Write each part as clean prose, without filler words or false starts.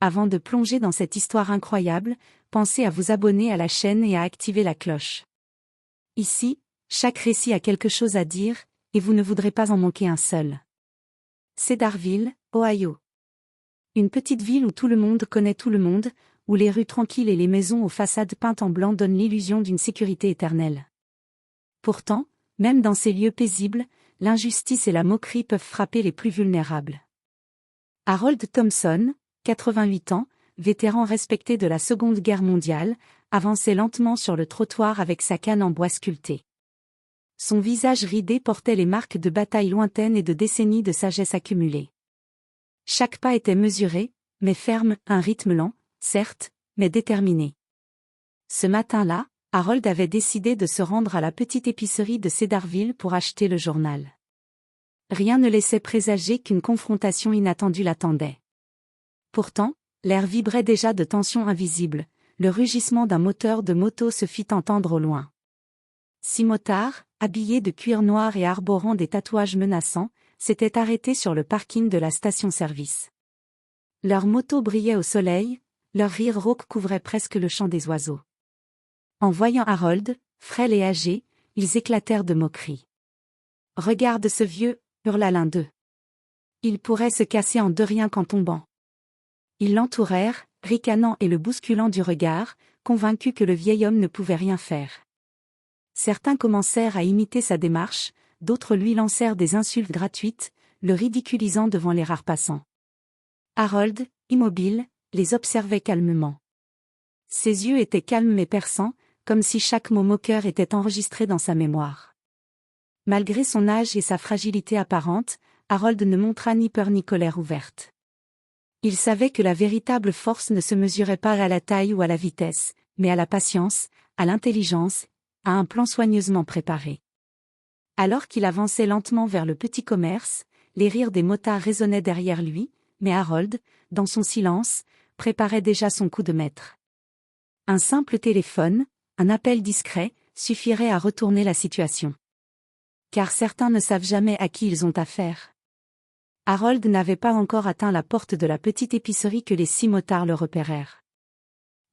Avant de plonger dans cette histoire incroyable, pensez à vous abonner à la chaîne et à activer la cloche. Ici, chaque récit a quelque chose à dire, et vous ne voudrez pas en manquer un seul. Cedarville, Ohio. Une petite ville où tout le monde connaît tout le monde, où les rues tranquilles et les maisons aux façades peintes en blanc donnent l'illusion d'une sécurité éternelle. Pourtant, même dans ces lieux paisibles, l'injustice et la moquerie peuvent frapper les plus vulnérables. Harold Thompson, 88 ans, vétéran respecté de la Seconde Guerre mondiale, avançait lentement sur le trottoir avec sa canne en bois sculpté. Son visage ridé portait les marques de batailles lointaines et de décennies de sagesse accumulée. Chaque pas était mesuré, mais ferme, un rythme lent, certes, mais déterminé. Ce matin-là, Harold avait décidé de se rendre à la petite épicerie de Cedarville pour acheter le journal. Rien ne laissait présager qu'une confrontation inattendue l'attendait. Pourtant, l'air vibrait déjà de tensions invisibles, le rugissement d'un moteur de moto se fit entendre au loin. 6 motards, habillés de cuir noir et arborant des tatouages menaçants, s'étaient arrêtés sur le parking de la station-service. Leurs motos brillaient au soleil, leur rire rauque couvrait presque le chant des oiseaux. En voyant Harold, frêle et âgé, ils éclatèrent de moquerie. « Regarde ce vieux » hurla l'un d'eux. « Il pourrait se casser en deux rien qu'en tombant. » Ils l'entourèrent, ricanant et le bousculant du regard, convaincus que le vieil homme ne pouvait rien faire. Certains commencèrent à imiter sa démarche, d'autres lui lancèrent des insultes gratuites, le ridiculisant devant les rares passants. Harold, immobile, les observait calmement. Ses yeux étaient calmes mais perçants, comme si chaque mot moqueur était enregistré dans sa mémoire. Malgré son âge et sa fragilité apparente, Harold ne montra ni peur ni colère ouverte. Il savait que la véritable force ne se mesurait pas à la taille ou à la vitesse, mais à la patience, à l'intelligence, à un plan soigneusement préparé. Alors qu'il avançait lentement vers le petit commerce, les rires des motards résonnaient derrière lui, mais Harold, dans son silence, préparait déjà son coup de maître. Un simple téléphone, un appel discret, suffirait à retourner la situation. Car certains ne savent jamais à qui ils ont affaire. Harold n'avait pas encore atteint la porte de la petite épicerie que les 6 motards le repérèrent.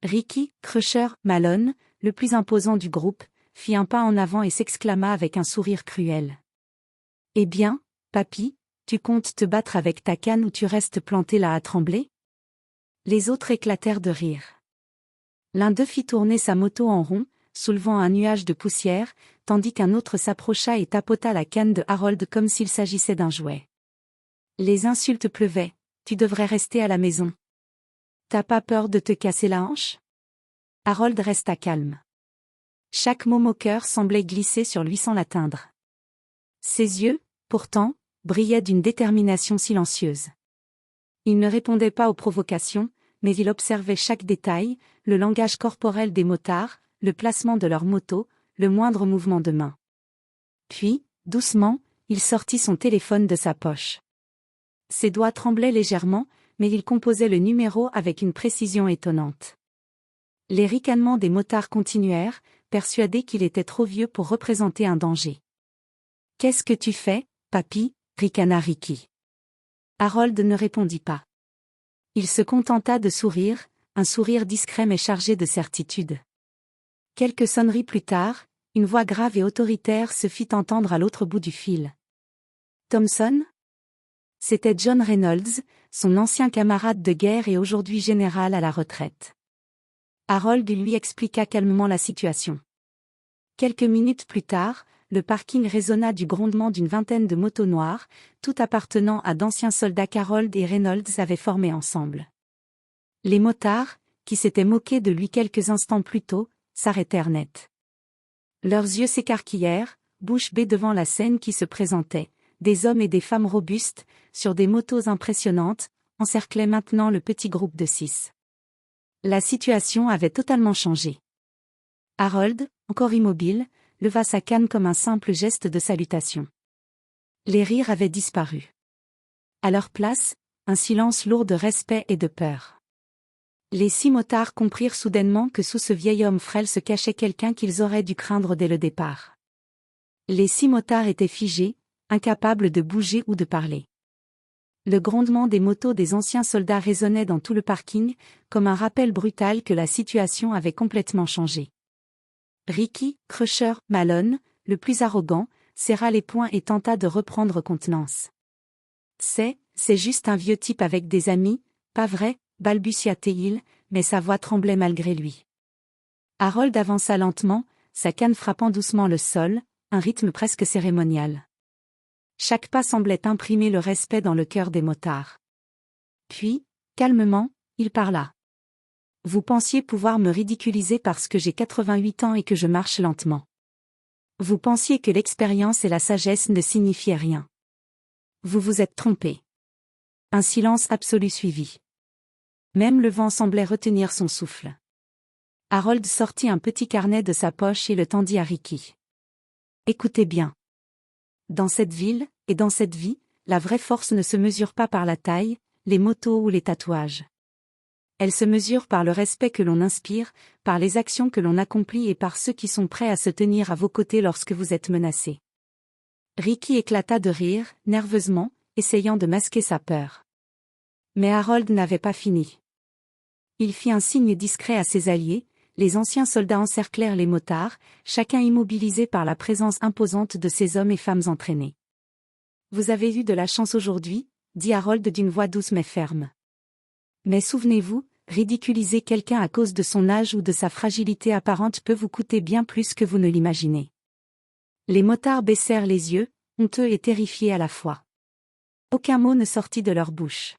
Ricky, Crusher, Malone, le plus imposant du groupe, fit un pas en avant et s'exclama avec un sourire cruel. « Eh bien, papy, tu comptes te battre avec ta canne ou tu restes planté là à trembler ?» Les autres éclatèrent de rire. L'un d'eux fit tourner sa moto en rond, soulevant un nuage de poussière, tandis qu'un autre s'approcha et tapota la canne de Harold comme s'il s'agissait d'un jouet. Les insultes pleuvaient. « Tu devrais rester à la maison. T'as pas peur de te casser la hanche ?» Harold resta calme. Chaque mot moqueur semblait glisser sur lui sans l'atteindre. Ses yeux, pourtant, brillaient d'une détermination silencieuse. Il ne répondait pas aux provocations, mais il observait chaque détail, le langage corporel des motards, le placement de leurs motos, le moindre mouvement de main. Puis, doucement, il sortit son téléphone de sa poche. Ses doigts tremblaient légèrement, mais il composait le numéro avec une précision étonnante. Les ricanements des motards continuèrent, persuadés qu'il était trop vieux pour représenter un danger. « Qu'est-ce que tu fais, papy ?» ricana Ricky. Harold ne répondit pas. Il se contenta de sourire, un sourire discret mais chargé de certitude. Quelques sonneries plus tard, une voix grave et autoritaire se fit entendre à l'autre bout du fil. « Thompson ?» C'était John Reynolds, son ancien camarade de guerre et aujourd'hui général à la retraite. Harold lui expliqua calmement la situation. Quelques minutes plus tard, le parking résonna du grondement d'une vingtaine de motos noires, tout appartenant à d'anciens soldats qu'Harold et Reynolds avaient formés ensemble. Les motards, qui s'étaient moqués de lui quelques instants plus tôt, s'arrêtèrent net. Leurs yeux s'écarquillèrent, bouche bée devant la scène qui se présentait. Des hommes et des femmes robustes, sur des motos impressionnantes, encerclaient maintenant le petit groupe de 6. La situation avait totalement changé. Harold, encore immobile, leva sa canne comme un simple geste de salutation. Les rires avaient disparu. À leur place, un silence lourd de respect et de peur. Les 6 motards comprirent soudainement que sous ce vieil homme frêle se cachait quelqu'un qu'ils auraient dû craindre dès le départ. Les 6 motards étaient figés, incapables de bouger ou de parler. Le grondement des motos des anciens soldats résonnait dans tout le parking, comme un rappel brutal que la situation avait complètement changé. Ricky, Crusher, Malone, le plus arrogant, serra les poings et tenta de reprendre contenance. C'est juste un vieux type avec des amis, pas vrai, balbutia-t-il, mais sa voix tremblait malgré lui. Harold avança lentement, sa canne frappant doucement le sol, un rythme presque cérémonial. Chaque pas semblait imprimer le respect dans le cœur des motards. Puis, calmement, il parla. Vous pensiez pouvoir me ridiculiser parce que j'ai 88 ans et que je marche lentement. Vous pensiez que l'expérience et la sagesse ne signifiaient rien. Vous vous êtes trompé. Un silence absolu suivit. Même le vent semblait retenir son souffle. Harold sortit un petit carnet de sa poche et le tendit à Ricky. Écoutez bien. Dans cette ville, et dans cette vie, la vraie force ne se mesure pas par la taille, les motos ou les tatouages. Elle se mesure par le respect que l'on inspire, par les actions que l'on accomplit et par ceux qui sont prêts à se tenir à vos côtés lorsque vous êtes menacé. Ricky éclata de rire, nerveusement, essayant de masquer sa peur. Mais Harold n'avait pas fini. Il fit un signe discret à ses alliés, les anciens soldats encerclèrent les motards, chacun immobilisé par la présence imposante de ces hommes et femmes entraînés. Vous avez eu de la chance aujourd'hui, dit Harold d'une voix douce mais ferme. Mais souvenez-vous, ridiculiser quelqu'un à cause de son âge ou de sa fragilité apparente peut vous coûter bien plus que vous ne l'imaginez. Les motards baissèrent les yeux, honteux et terrifiés à la fois. Aucun mot ne sortit de leur bouche.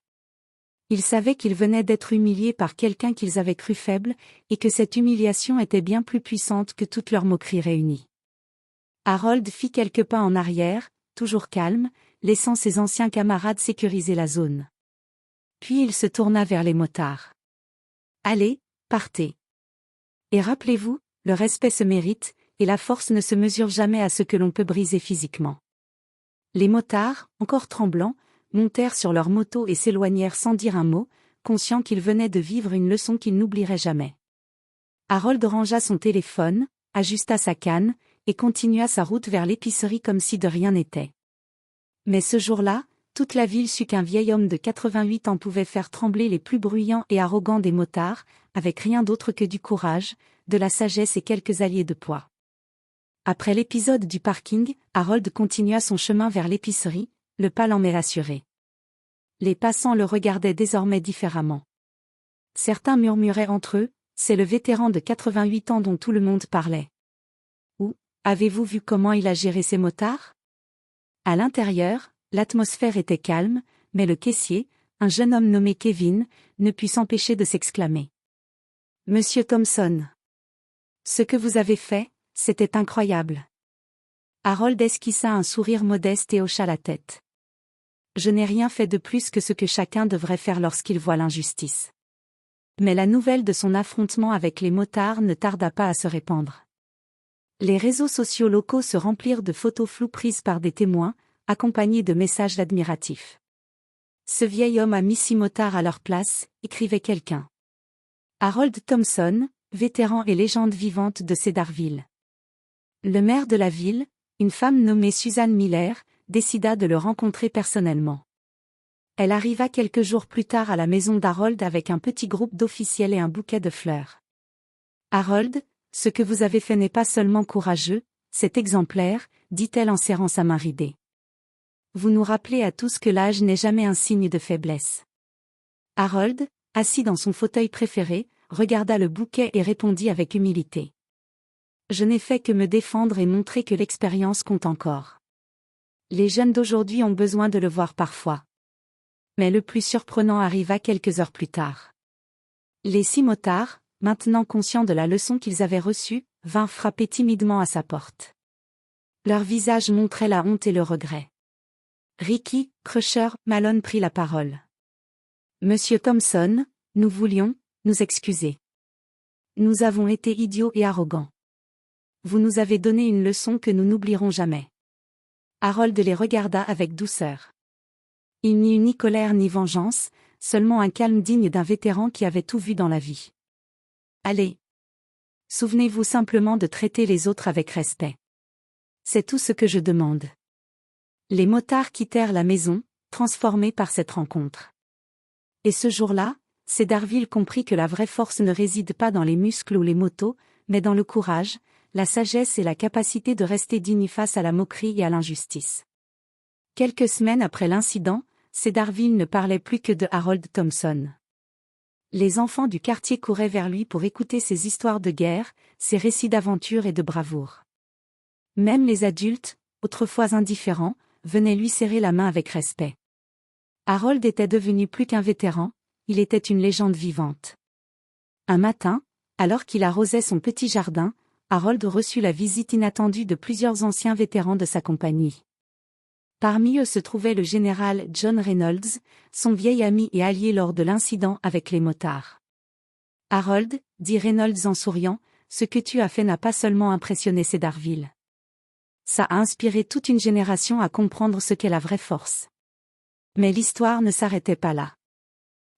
Ils savaient qu'ils venaient d'être humiliés par quelqu'un qu'ils avaient cru faible, et que cette humiliation était bien plus puissante que toutes leurs moqueries réunies. Harold fit quelques pas en arrière, toujours calme, laissant ses anciens camarades sécuriser la zone. Puis il se tourna vers les motards. Allez, partez. Et rappelez-vous, le respect se mérite, et la force ne se mesure jamais à ce que l'on peut briser physiquement. Les motards, encore tremblants, montèrent sur leur moto et s'éloignèrent sans dire un mot, conscients qu'ils venaient de vivre une leçon qu'ils n'oublieraient jamais. Harold rangea son téléphone, ajusta sa canne, et continua sa route vers l'épicerie comme si de rien n'était. Mais ce jour-là, toute la ville sut qu'un vieil homme de 88 ans pouvait faire trembler les plus bruyants et arrogants des motards, avec rien d'autre que du courage, de la sagesse et quelques alliés de poids. Après l'épisode du parking, Harold continua son chemin vers l'épicerie, le pas lent mais rassuré. Les passants le regardaient désormais différemment. Certains murmuraient entre eux, c'est le vétéran de 88 ans dont tout le monde parlait. Ou, avez-vous vu comment il a géré ses motards? À l'intérieur, l'atmosphère était calme, mais le caissier, un jeune homme nommé Kevin, ne put s'empêcher de s'exclamer. Monsieur Thompson. Ce que vous avez fait, c'était incroyable. Harold esquissa un sourire modeste et hocha la tête. Je n'ai rien fait de plus que ce que chacun devrait faire lorsqu'il voit l'injustice. Mais la nouvelle de son affrontement avec les motards ne tarda pas à se répandre. Les réseaux sociaux locaux se remplirent de photos floues prises par des témoins, accompagnées de messages admiratifs. Ce vieil homme a mis 6 motards à leur place, écrivait quelqu'un. Harold Thompson, vétéran et légende vivante de Cedarville. Le maire de la ville, une femme nommée Suzanne Miller, décida de le rencontrer personnellement. Elle arriva quelques jours plus tard à la maison d'Harold avec un petit groupe d'officiels et un bouquet de fleurs. Harold, ce que vous avez fait n'est pas seulement courageux, c'est exemplaire, dit-elle en serrant sa main ridée. Vous nous rappelez à tous que l'âge n'est jamais un signe de faiblesse. Harold, assis dans son fauteuil préféré, regarda le bouquet et répondit avec humilité. Je n'ai fait que me défendre et montrer que l'expérience compte encore. Les jeunes d'aujourd'hui ont besoin de le voir parfois. Mais le plus surprenant arriva quelques heures plus tard. Les 6 motards, maintenant conscients de la leçon qu'ils avaient reçue, vinrent frapper timidement à sa porte. Leur visage montrait la honte et le regret. Ricky, Crusher, Malone prit la parole. Monsieur Thompson, nous voulions nous excuser. Nous avons été idiots et arrogants. Vous nous avez donné une leçon que nous n'oublierons jamais. Harold les regarda avec douceur. Il n'y eut ni colère ni vengeance, seulement un calme digne d'un vétéran qui avait tout vu dans la vie. Allez. Souvenez-vous simplement de traiter les autres avec respect. C'est tout ce que je demande. Les motards quittèrent la maison, transformé par cette rencontre. Et ce jour-là, Cedarville comprit que la vraie force ne réside pas dans les muscles ou les motos, mais dans le courage, la sagesse et la capacité de rester digne face à la moquerie et à l'injustice. Quelques semaines après l'incident, Cedarville ne parlait plus que de Harold Thompson. Les enfants du quartier couraient vers lui pour écouter ses histoires de guerre, ses récits d'aventure et de bravoure. Même les adultes, autrefois indifférents, venaient lui serrer la main avec respect. Harold était devenu plus qu'un vétéran, il était une légende vivante. Un matin, alors qu'il arrosait son petit jardin, Harold reçut la visite inattendue de plusieurs anciens vétérans de sa compagnie. Parmi eux se trouvait le général John Reynolds, son vieil ami et allié lors de l'incident avec les motards. « Harold, dit Reynolds en souriant, ce que tu as fait n'a pas seulement impressionné Cedarville. Ça a inspiré toute une génération à comprendre ce qu'est la vraie force. » Mais l'histoire ne s'arrêtait pas là.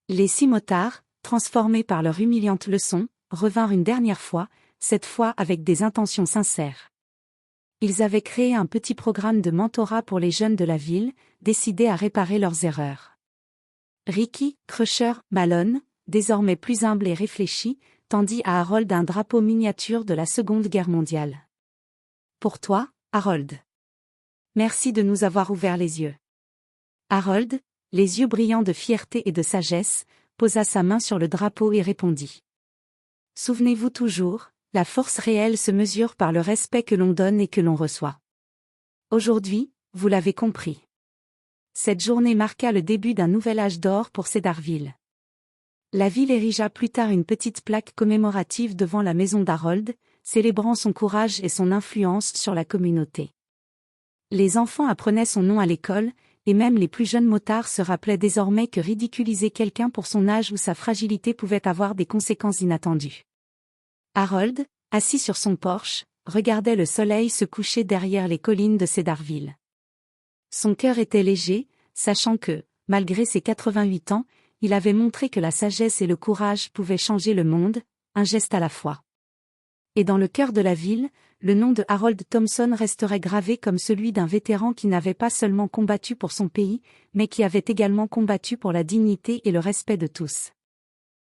Les 6 motards, transformés par leur humiliante leçon, revinrent une dernière fois, cette fois avec des intentions sincères. Ils avaient créé un petit programme de mentorat pour les jeunes de la ville, décidés à réparer leurs erreurs. Ricky, Crusher, Malone, désormais plus humble et réfléchi, tendit à Harold un drapeau miniature de la Seconde Guerre mondiale. « Pour toi, Harold. Merci de nous avoir ouvert les yeux. » Harold, les yeux brillants de fierté et de sagesse, posa sa main sur le drapeau et répondit. « Souvenez-vous toujours, la force réelle se mesure par le respect que l'on donne et que l'on reçoit. Aujourd'hui, vous l'avez compris. » Cette journée marqua le début d'un nouvel âge d'or pour Cedarville. La ville érigea plus tard une petite plaque commémorative devant la maison d'Harold, célébrant son courage et son influence sur la communauté. Les enfants apprenaient son nom à l'école, et même les plus jeunes motards se rappelaient désormais que ridiculiser quelqu'un pour son âge ou sa fragilité pouvait avoir des conséquences inattendues. Harold, assis sur son porche, regardait le soleil se coucher derrière les collines de Cedarville. Son cœur était léger, sachant que, malgré ses 88 ans, il avait montré que la sagesse et le courage pouvaient changer le monde, un geste à la fois. Et dans le cœur de la ville, le nom de Harold Thompson resterait gravé comme celui d'un vétéran qui n'avait pas seulement combattu pour son pays, mais qui avait également combattu pour la dignité et le respect de tous.